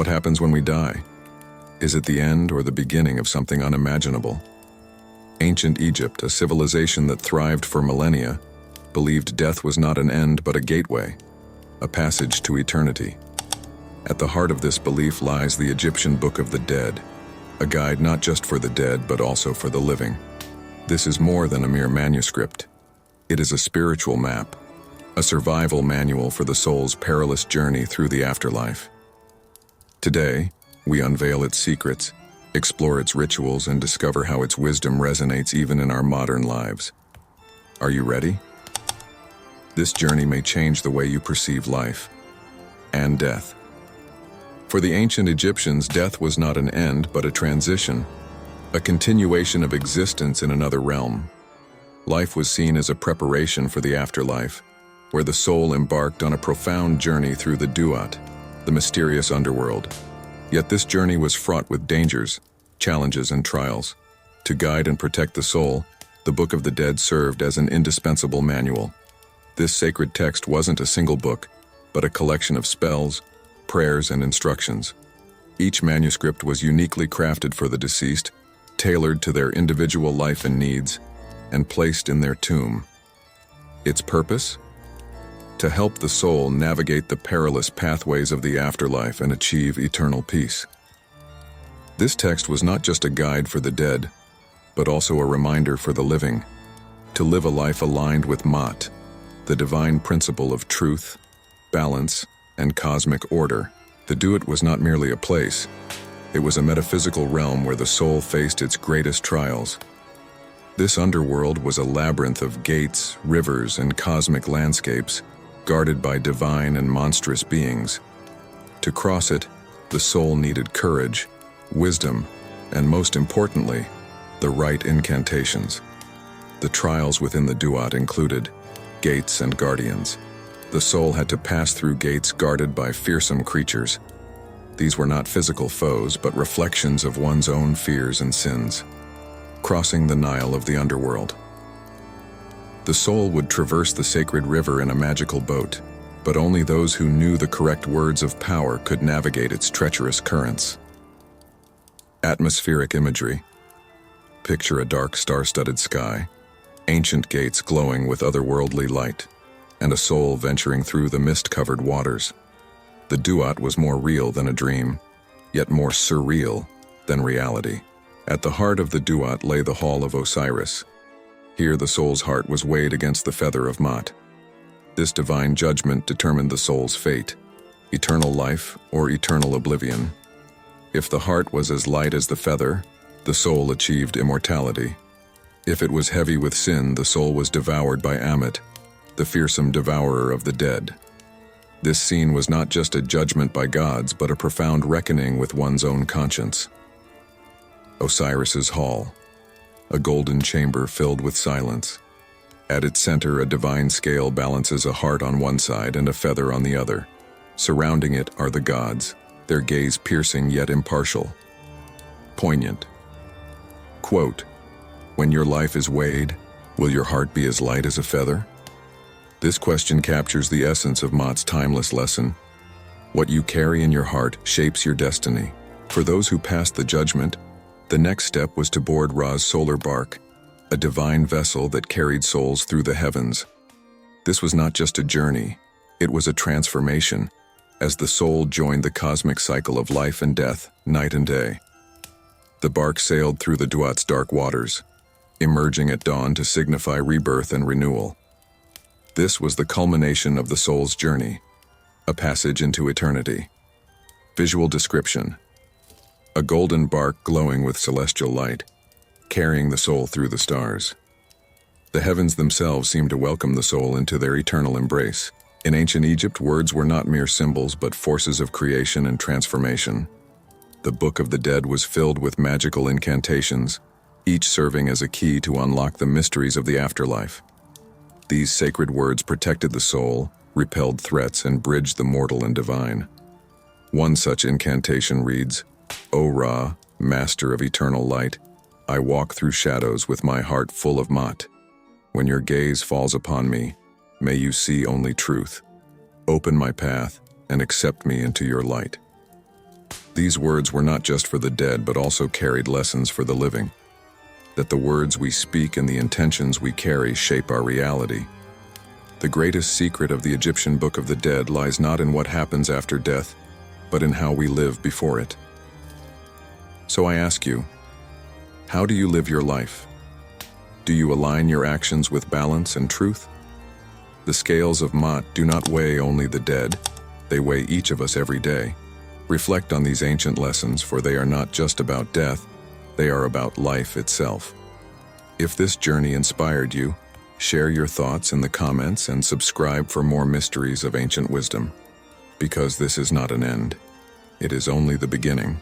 What happens when we die? Is it the end or the beginning of something unimaginable? Ancient Egypt, a civilization that thrived for millennia, believed death was not an end but a gateway, a passage to eternity. At the heart of this belief lies the Egyptian Book of the Dead, a guide not just for the dead but also for the living. This is more than a mere manuscript. It is a spiritual map, a survival manual for the soul's perilous journey through the afterlife. Today, we unveil its secrets, explore its rituals, and discover how its wisdom resonates even in our modern lives. Are you ready? This journey may change the way you perceive life and death. For the ancient Egyptians, death was not an end but a transition, a continuation of existence in another realm. Life was seen as a preparation for the afterlife, where the soul embarked on a profound journey through the Duat, the mysterious underworld. Yet this journey was fraught with dangers, challenges, and trials. To guide and protect the soul, the Book of the Dead served as an indispensable manual. This sacred text wasn't a single book, but a collection of spells, prayers, and instructions. Each manuscript was uniquely crafted for the deceased, tailored to their individual life and needs, and placed in their tomb. Its purpose? To help the soul navigate the perilous pathways of the afterlife and achieve eternal peace. This text was not just a guide for the dead, but also a reminder for the living, to live a life aligned with Maat, the divine principle of truth, balance, and cosmic order. The Duat was not merely a place, it was a metaphysical realm where the soul faced its greatest trials. This underworld was a labyrinth of gates, rivers, and cosmic landscapes, guarded by divine and monstrous beings. To cross it, the soul needed courage, wisdom, and most importantly, the right incantations. The trials within the Duat included gates and guardians. The soul had to pass through gates guarded by fearsome creatures. These were not physical foes, but reflections of one's own fears and sins. Crossing the Nile of the underworld. The soul would traverse the sacred river in a magical boat, but only those who knew the correct words of power could navigate its treacherous currents. Atmospheric imagery. Picture a dark star-studded sky, ancient gates glowing with otherworldly light, and a soul venturing through the mist-covered waters. The Duat was more real than a dream, yet more surreal than reality. At the heart of the Duat lay the Hall of Osiris. Here the soul's heart was weighed against the feather of Maat. This divine judgment determined the soul's fate, eternal life or eternal oblivion. If the heart was as light as the feather, the soul achieved immortality. If it was heavy with sin, the soul was devoured by Maat, the fearsome devourer of the dead. This scene was not just a judgment by gods, but a profound reckoning with one's own conscience. Osiris's Hall, a golden chamber filled with silence. At its center, a divine scale balances a heart on one side and a feather on the other. Surrounding it are the gods, their gaze piercing yet impartial. Poignant. Quote, "When your life is weighed, will your heart be as light as a feather?" This question captures the essence of Maat's timeless lesson. What you carry in your heart shapes your destiny. For those who passed the judgment, the next step was to board Ra's solar bark, a divine vessel that carried souls through the heavens. This was not just a journey, it was a transformation, as the soul joined the cosmic cycle of life and death, night and day. The bark sailed through the Duat's dark waters, emerging at dawn to signify rebirth and renewal. This was the culmination of the soul's journey, a passage into eternity. Visual description. A golden bark glowing with celestial light, carrying the soul through the stars. The heavens themselves seemed to welcome the soul into their eternal embrace. In ancient Egypt, words were not mere symbols, but forces of creation and transformation. The Book of the Dead was filled with magical incantations, each serving as a key to unlock the mysteries of the afterlife. These sacred words protected the soul, repelled threats, and bridged the mortal and divine. One such incantation reads, "O Ra, Master of eternal light, I walk through shadows with my heart full of Maat. When your gaze falls upon me, may you see only truth. Open my path and accept me into your light." These words were not just for the dead, but also carried lessons for the living. That the words we speak and the intentions we carry shape our reality. The greatest secret of the Egyptian Book of the Dead lies not in what happens after death, but in how we live before it. So I ask you, how do you live your life? Do you align your actions with balance and truth? The scales of Maat do not weigh only the dead, they weigh each of us every day. Reflect on these ancient lessons, for they are not just about death, they are about life itself. If this journey inspired you, share your thoughts in the comments and subscribe for more mysteries of ancient wisdom. Because this is not an end, it is only the beginning.